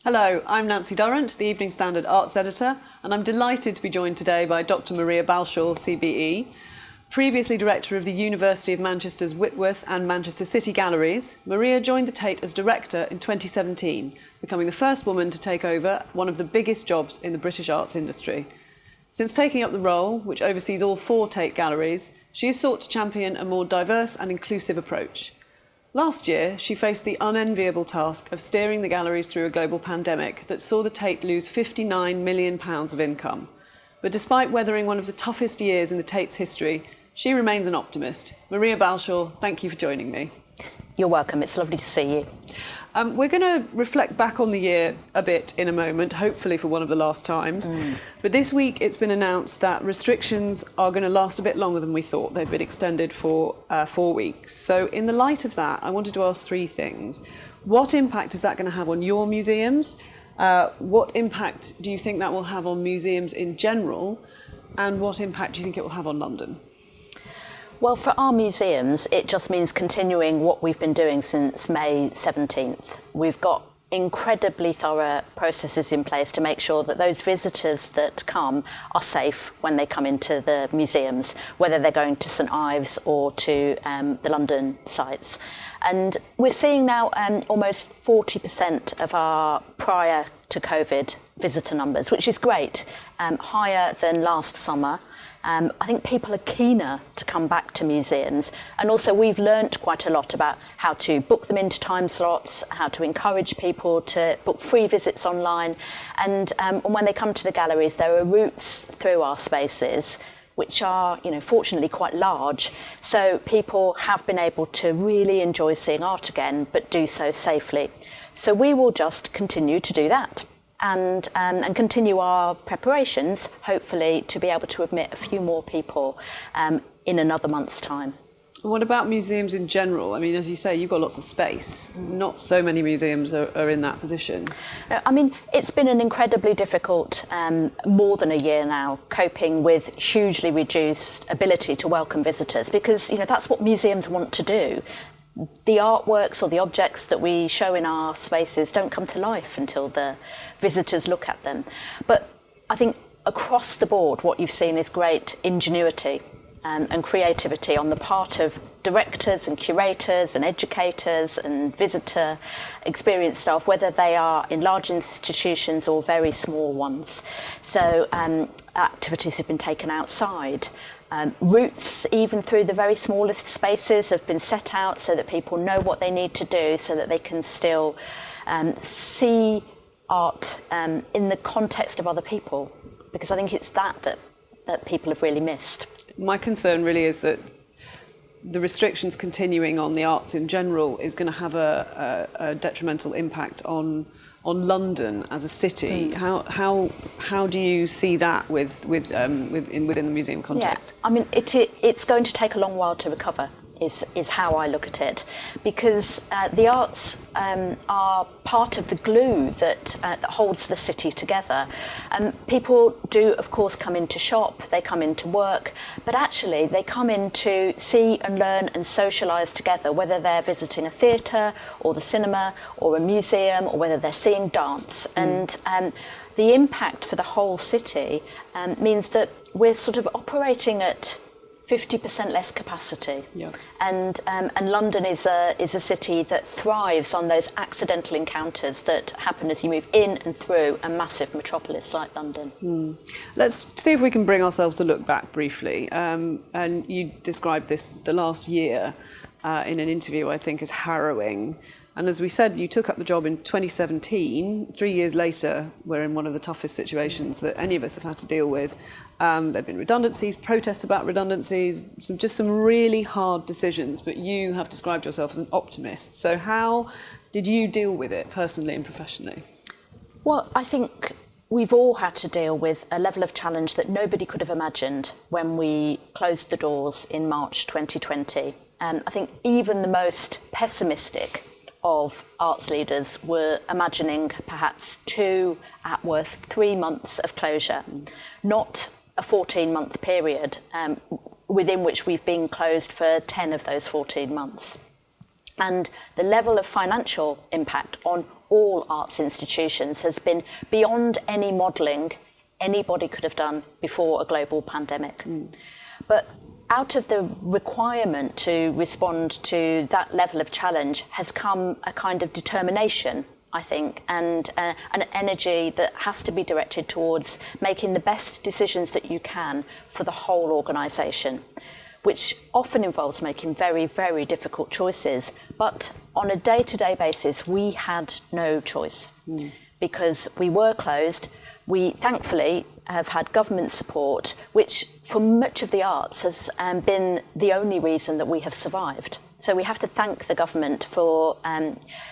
Hello, I'm Nancy Durrant, the Evening Standard Arts Editor, and I'm delighted to be joined today by Dr. Maria Balshaw, CBE. Previously Director of the University of Manchester's Whitworth and Manchester City Galleries, Maria joined the Tate as Director in 2017, becoming the first woman to take over one of the biggest jobs in the British arts industry. Since taking up the role, which oversees all 4 Tate galleries, she has sought to champion a more diverse and inclusive approach. Last year, she faced the unenviable task of steering the galleries through a global pandemic that saw the Tate lose £59 million of income. But despite weathering one of the toughest years in the Tate's history, she remains an optimist. Maria Balshaw, thank you for joining me. You're welcome. It's lovely to see you. We're going to reflect back on the year a bit in a moment, hopefully for one of the last times. But this week it's been announced that restrictions are going to last a bit longer than we thought. They've been extended for 4 weeks. So in the light of that, I wanted to ask 3 things. What impact is that going to have on your museums? What impact do you think that will have on museums in general? And what impact do you think it will have on London? Well, for our museums, it just means continuing what we've been doing since May 17th. We've got incredibly thorough processes in place to make sure that those visitors that come are safe when they come into the museums, whether they're going to St Ives or to the London sites. And we're seeing now almost 40% of our prior to COVID visitor numbers, which is great, higher than last summer. I think people are keener to come back to museums, and also we've learnt quite a lot about how to book them into time slots, how to encourage people to book free visits online, and when they come to the galleries there are routes through our spaces which are, fortunately quite large, so people have been able to really enjoy seeing art again, but do so safely. So we will just continue to do that. And continue our preparations, hopefully, to be able to admit a few more people in another month's time. What about museums in general? I mean, as you say, you've got lots of space. Not so many museums are in that position. I mean, it's been an incredibly difficult, more than a year now, coping with hugely reduced ability to welcome visitors, because, that's what museums want to do. The artworks or the objects that we show in our spaces don't come to life until the visitors look at them. But I think across the board what you've seen is great ingenuity and creativity on the part of directors and curators and educators and visitor experience staff, whether they are in large institutions or very small ones. So activities have been taken outside. Routes, even through the very smallest spaces, have been set out so that people know what they need to do, so that they can still see art in the context of other people, because I think it's that people have really missed. My concern really is that the restrictions continuing on the arts in general is going to have a detrimental impact on London as a city. How do you see that within the museum context? Yeah, I mean, it's going to take a long while to recover. Is how I look at it, because the arts are part of the glue that holds the city together. People do, of course, come in to shop, they come in to work, but actually they come in to see and learn and socialise together, whether they're visiting a theatre or the cinema or a museum, or whether they're seeing dance. And the impact for the whole city means that we're sort of operating at 50% less capacity. Yeah. And London is a city that thrives on those accidental encounters that happen as you move in and through a massive metropolis like London. Let's see if we can bring ourselves to look back briefly. And you described the last year in an interview, I think, as harrowing. And as we said, you took up the job in 2017. 3 years later, we're in one of the toughest situations that any of us have had to deal with. There have been redundancies, protests about redundancies, some really hard decisions, but you have described yourself as an optimist. So how did you deal with it personally and professionally? Well, I think we've all had to deal with a level of challenge that nobody could have imagined when we closed the doors in March 2020. I think even the most pessimistic of arts leaders were imagining perhaps 2, at worst 3 months of closure, not a 14-month period within which we've been closed for 10 of those 14 months. And the level of financial impact on all arts institutions has been beyond any modelling anybody could have done before a global pandemic. But out of the requirement to respond to that level of challenge has come a kind of determination, I think, and an energy that has to be directed towards making the best decisions that you can for the whole organisation, which often involves making very, very difficult choices. But on a day-to-day basis, we had no choice because we were closed. We thankfully have had government support, which for much of the arts has been the only reason that we have survived. So we have to thank the government for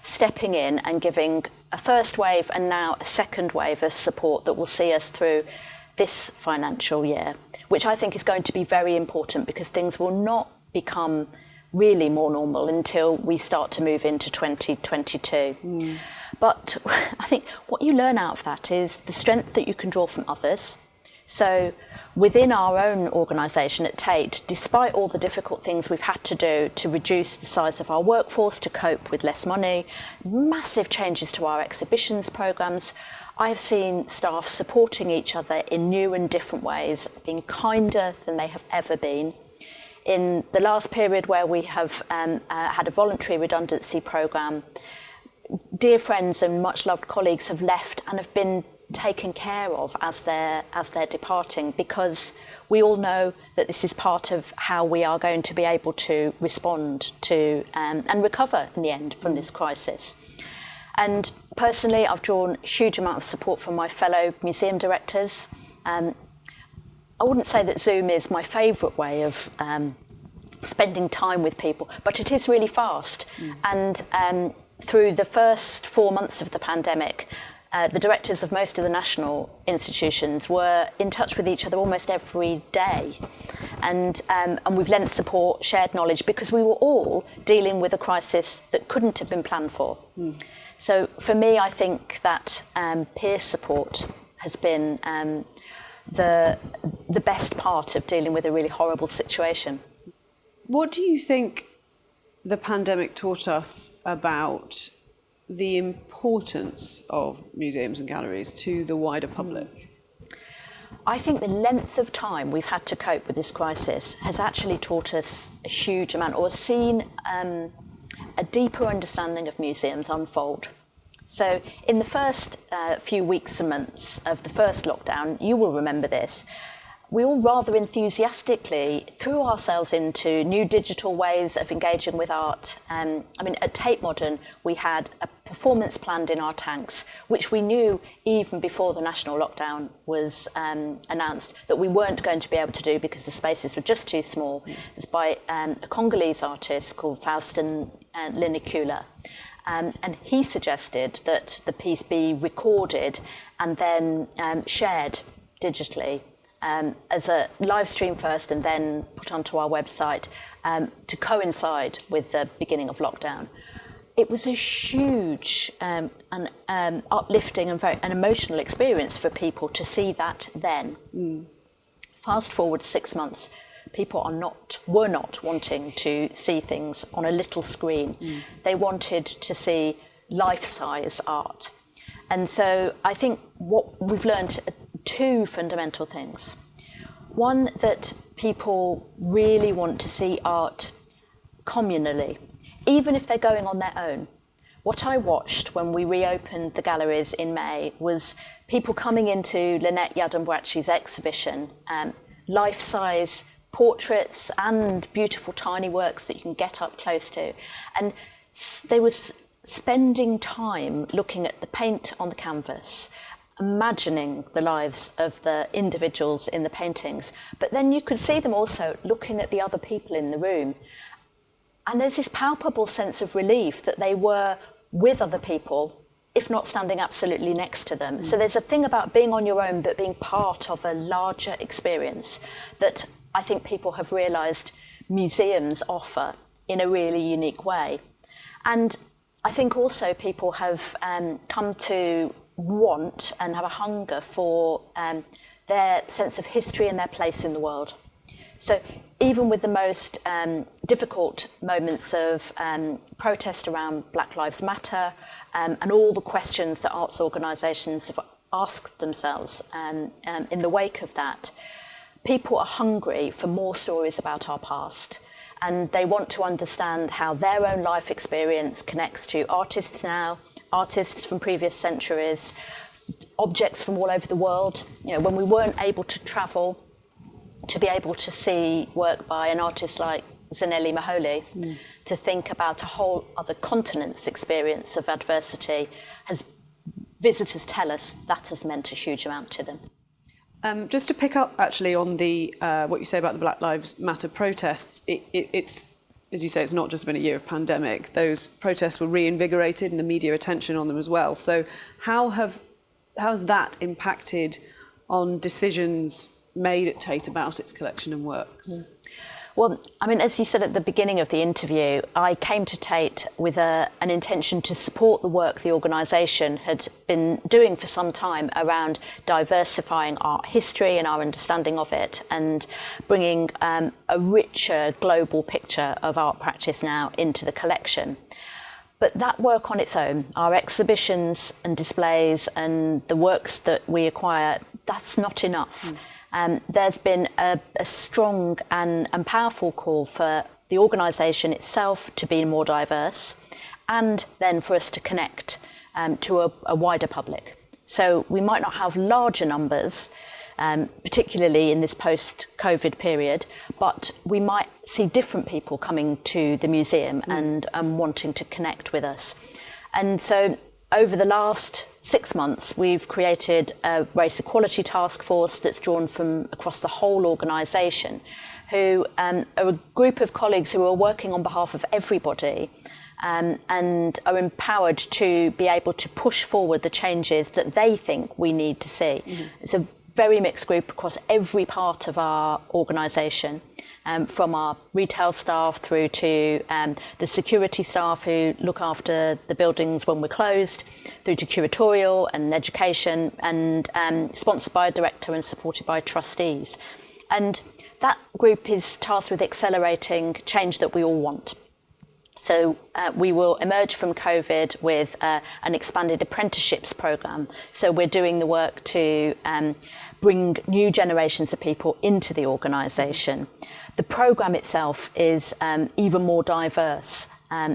stepping in and giving a first wave and now a second wave of support that will see us through this financial year, which I think is going to be very important because things will not become really more normal until we start to move into 2022. But I think what you learn out of that is the strength that you can draw from others. So within our own organisation at Tate, despite all the difficult things we've had to do to reduce the size of our workforce, to cope with less money, massive changes to our exhibitions programmes, I have seen staff supporting each other in new and different ways, being kinder than they have ever been. In the last period where we have had a voluntary redundancy programme, dear friends and much loved colleagues have left and have been taken care of as they're departing, because we all know that this is part of how we are going to be able to respond to and recover in the end from this crisis. And personally, I've drawn a huge amount of support from my fellow museum directors. I wouldn't say that Zoom is my favourite way of spending time with people, but it is really fast. And through the first 4 months of the pandemic, the directors of most of the national institutions were in touch with each other almost every day. And we've lent support, shared knowledge, because we were all dealing with a crisis that couldn't have been planned for. So for me, I think that peer support has been the best part of dealing with a really horrible situation. What do you think the pandemic taught us about the importance of museums and galleries to the wider public? I think the length of time we've had to cope with this crisis has actually taught us a huge amount, or seen a deeper understanding of museums unfold. So in the first few weeks and months of the first lockdown, you will remember this, we all rather enthusiastically threw ourselves into new digital ways of engaging with art. At Tate Modern, we had a performance planned in our tanks, which we knew even before the national lockdown was announced that we weren't going to be able to do because the spaces were just too small. It was by a Congolese artist called Faustin Linikula. And he suggested that the piece be recorded and then shared digitally. As a live stream first and then put onto our website to coincide with the beginning of lockdown. It was a huge and uplifting and very an emotional experience for people to see that then. Fast forward 6 months, people were not wanting to see things on a little screen. They wanted to see life-size art. And so I think what we've learned two fundamental things. One, that people really want to see art communally, even if they're going on their own. What I watched when we reopened the galleries in May was people coming into Lynette Yadamboachi's exhibition, life-size portraits and beautiful tiny works that you can get up close to. And they were spending time looking at the paint on the canvas, imagining the lives of the individuals in the paintings, but then you could see them also looking at the other people in the room. And there's this palpable sense of relief that they were with other people, if not standing absolutely next to them. So there's a thing about being on your own, but being part of a larger experience that I think people have realised museums offer in a really unique way. And I think also people have come to want and have a hunger for their sense of history and their place in the world. So even with the most difficult moments of protest around Black Lives Matter and all the questions that arts organisations have asked themselves in the wake of that, people are hungry for more stories about our past. And they want to understand how their own life experience connects to artists now, artists from previous centuries, objects from all over the world. You know, when we weren't able to travel, to be able to see work by an artist like Zanele Maholi, to think about a whole other continent's experience of adversity, has visitors tell us that has meant a huge amount to them. Just to pick up actually on the what you say about the Black Lives Matter protests, it's, as you say, it's not just been a year of pandemic. Those protests were reinvigorated and the media attention on them as well. So how has that impacted on decisions made at Tate about its collection and works? Well, I mean, as you said at the beginning of the interview, I came to Tate with an intention to support the work the organisation had been doing for some time around diversifying art history and our understanding of it, and bringing a richer global picture of art practice now into the collection. But that work on its own, our exhibitions and displays and the works that we acquire, that's not enough. There's been a strong and powerful call for the organisation itself to be more diverse, and then for us to connect to a wider public. So we might not have larger numbers, particularly in this post-COVID period, but we might see different people coming to the museum and wanting to connect with us. And so over the last 6 months, we've created a race equality task force that's drawn from across the whole organisation, who are a group of colleagues who are working on behalf of everybody and are empowered to be able to push forward the changes that they think we need to see. It's a very mixed group across every part of our organisation. From our retail staff through to the security staff who look after the buildings when we're closed, through to curatorial and education, and sponsored by a director and supported by trustees. And that group is tasked with accelerating change that we all want. So we will emerge from COVID with an expanded apprenticeships programme. So we're doing the work to bring new generations of people into the organisation. The programme itself is even more diverse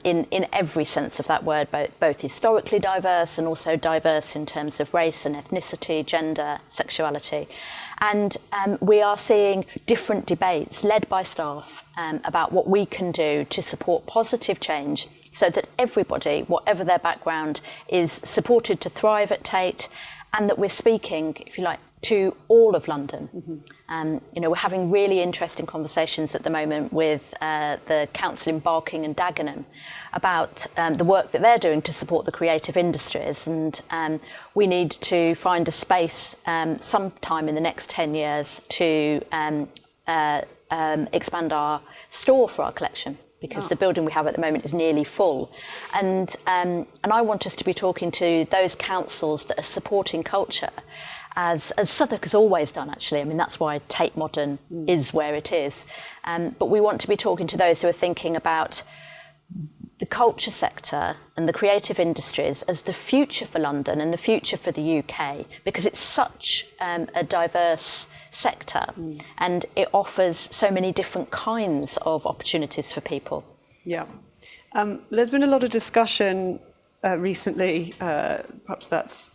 in every sense of that word, both historically diverse and also diverse in terms of race and ethnicity, gender, sexuality. And we are seeing different debates led by staff about what we can do to support positive change so that everybody, whatever their background, is supported to thrive at Tate, and that we're speaking, if you like, to all of London. You know, we're having really interesting conversations at the moment with the council in Barking and Dagenham about the work that they're doing to support the creative industries, and we need to find a space sometime in the next 10 years to expand our store for our collection, because the building we have at the moment is nearly full. And I want us to be talking to those councils that are supporting culture, as Southwark has always done, actually. I mean, that's why Tate Modern is where it is. But we want to be talking to those who are thinking about the culture sector and the creative industries as the future for London and the future for the UK, because it's such a diverse sector and it offers so many different kinds of opportunities for people. Yeah. There's been a lot of discussion recently, perhaps that's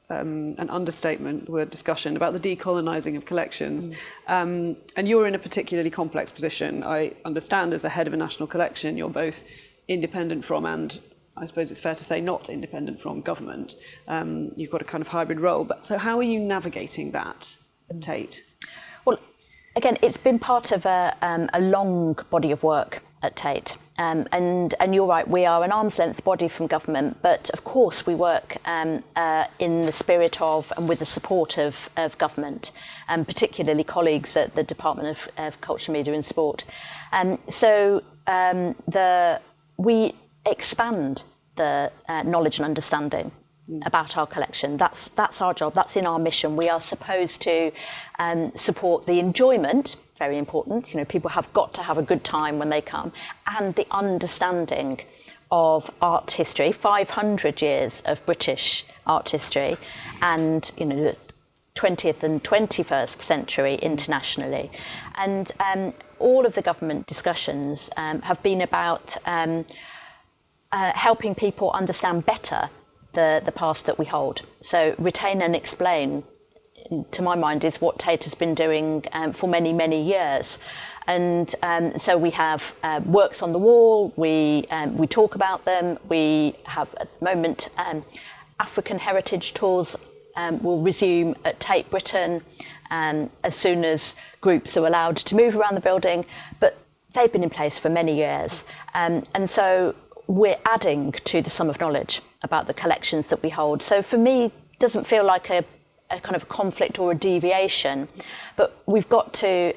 an understatement, the word discussion, about the decolonising of collections. And you're in a particularly complex position. I understand, as the head of a national collection, you're both independent from, and I suppose it's fair to say not independent from, government. You've got a kind of hybrid role. But so how are you navigating that at Tate? Well, again, it's been part of a long body of work at Tate. And you're right, we are an arm's length body from government, but of course we work in the spirit of and with the support of government, particularly colleagues at the Department of Culture, Media and Sport. So we expand the knowledge and understanding about our collection. That's our job, that's in our mission. We are supposed to support the enjoyment very important. You know, people have got to have a good time when they come, and the understanding of art history, 500 years of British art history, and, you know, the 20th and 21st century internationally. And all of the government discussions have been about helping people understand better the past that we hold. So retain and explain, to my mind, is what Tate has been doing for many, many years. And so we have works on the wall, we talk about them, we have at the moment African heritage tours will resume at Tate Britain as soon as groups are allowed to move around the building, but they've been in place for many years. And so we're adding to the sum of knowledge about the collections that we hold. So for me, it doesn't feel like a kind of a conflict or a deviation, but we've got to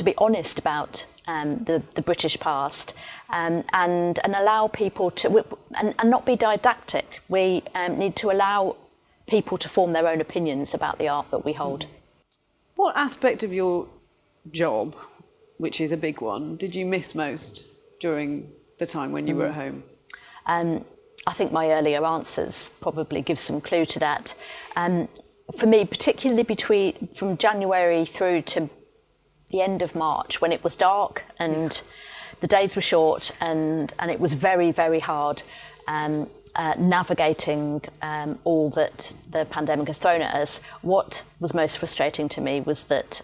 be honest about the British past and allow people to and not be didactic. We need to allow people to form their own opinions about the art that we hold. What aspect of your job, which is a big one, did you miss most during the time when you were at home? I think my earlier answers probably give some clue to that. For me, particularly from January through to the end of March, when it was dark and the days were short and it was very, very hard navigating all that the pandemic has thrown at us, what was most frustrating to me was that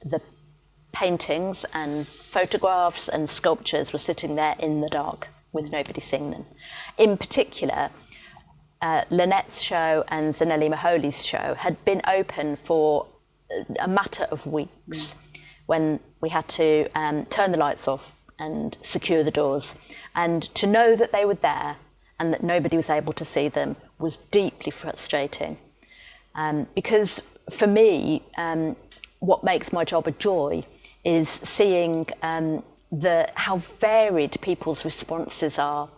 the paintings and photographs and sculptures were sitting there in the dark with nobody seeing them. In particular, Lynette's show and Zanelli Maholi's show had been open for a matter of weeks when we had to turn the lights off and secure the doors. And to know that they were there and that nobody was able to see them was deeply frustrating. Because for me, what makes my job a joy is seeing how varied people's responses are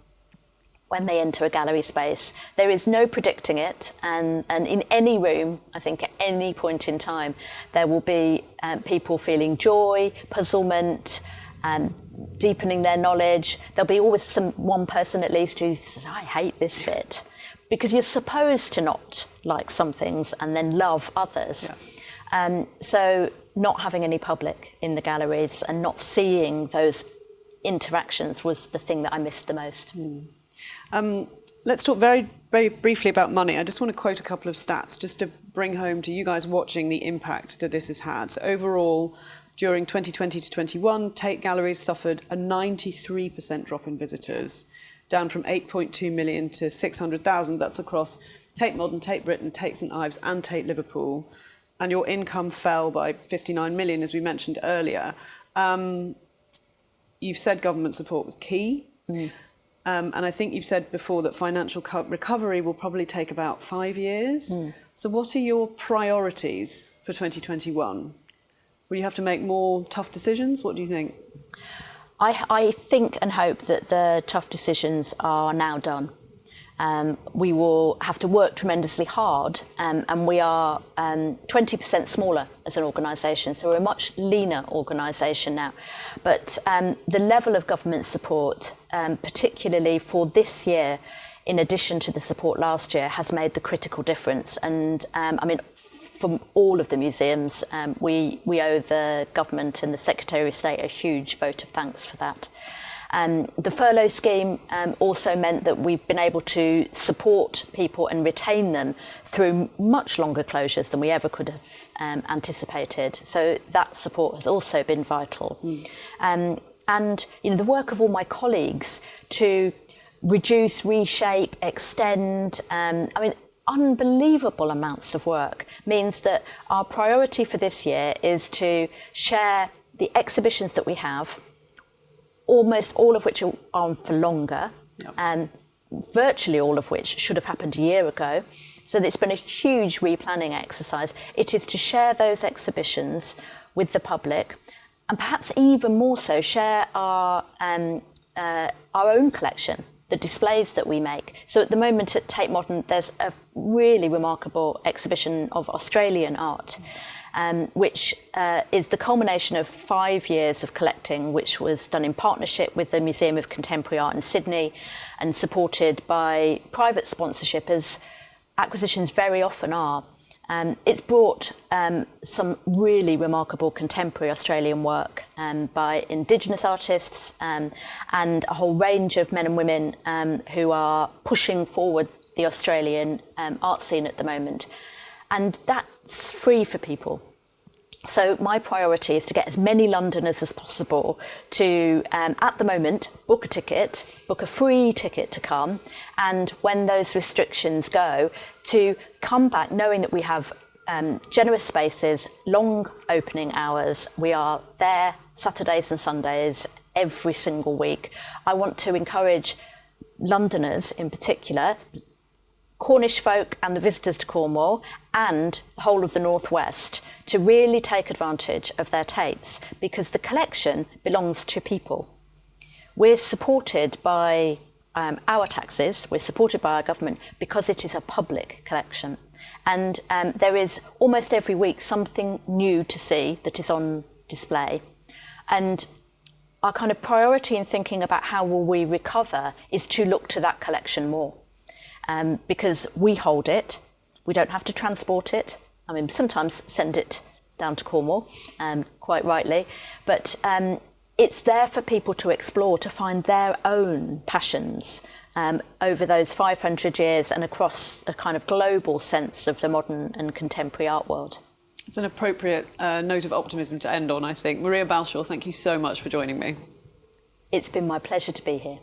when they enter a gallery space. There is no predicting it, and in any room, I think at any point in time, there will be people feeling joy, puzzlement, deepening their knowledge. There'll be always one person at least who says, I hate this bit, because you're supposed to not like some things and then love others. Yeah. So not having any public in the galleries and not seeing those interactions was the thing that I missed the most. Let's talk very, very briefly about money. I just want to quote a couple of stats just to bring home to you guys watching the impact that this has had. So overall, during 2020 to 21, Tate Galleries suffered a 93% drop in visitors, down from 8.2 million to 600,000. That's across Tate Modern, Tate Britain, Tate St Ives and Tate Liverpool. And your income fell by 59 million, as we mentioned earlier. You've said government support was key. And I think you've said before that financial recovery will probably take about 5 years. So what are your priorities for 2021? Will you have to make more tough decisions? What do you think? I think and hope that the tough decisions are now done. We will have to work tremendously hard, and we are 20% smaller as an organisation, so we're a much leaner organisation now. But the level of government support, particularly for this year, in addition to the support last year, has made the critical difference. And I mean, from all of the museums, we owe the government and the Secretary of State a huge vote of thanks for that. The furlough scheme also meant that we've been able to support people and retain them through much longer closures than we ever could have anticipated. So that support has also been vital. And you know, the work of all my colleagues to reduce, reshape, extend, I mean, unbelievable amounts of work means that our priority for this year is to share the exhibitions that we have, almost all of which are on for longer, and virtually all of which should have happened a year ago. So it's been a huge replanning exercise. It is to share those exhibitions with the public, and perhaps even more so, share our own collection, the displays that we make. So at the moment at Tate Modern, there's a really remarkable exhibition of Australian art. which is the culmination of 5 years of collecting, which was done in partnership with the Museum of Contemporary Art in Sydney and supported by private sponsorship, as acquisitions very often are. It's brought some really remarkable contemporary Australian work by Indigenous artists and a whole range of men and women who are pushing forward the Australian art scene at the moment. And that's free for people. So my priority is to get as many Londoners as possible to, at the moment, book a ticket, book a free ticket to come, and when those restrictions go, to come back knowing that we have generous spaces, long opening hours. We are there Saturdays and Sundays every single week. I want to encourage Londoners in particular, Cornish folk and the visitors to Cornwall and the whole of the Northwest to really take advantage of their Tates, because the collection belongs to people. We're supported by our taxes, we're supported by our government because it is a public collection. And there is almost every week something new to see that is on display. And our kind of priority in thinking about how will we recover is to look to that collection more. Because we hold it, we don't have to transport it. I mean, sometimes send it down to Cornwall, quite rightly, but it's there for people to explore, to find their own passions over those 500 years and across a kind of global sense of the modern and contemporary art world. It's an appropriate note of optimism to end on, I think. Maria Balshaw, thank you so much for joining me. It's been my pleasure to be here.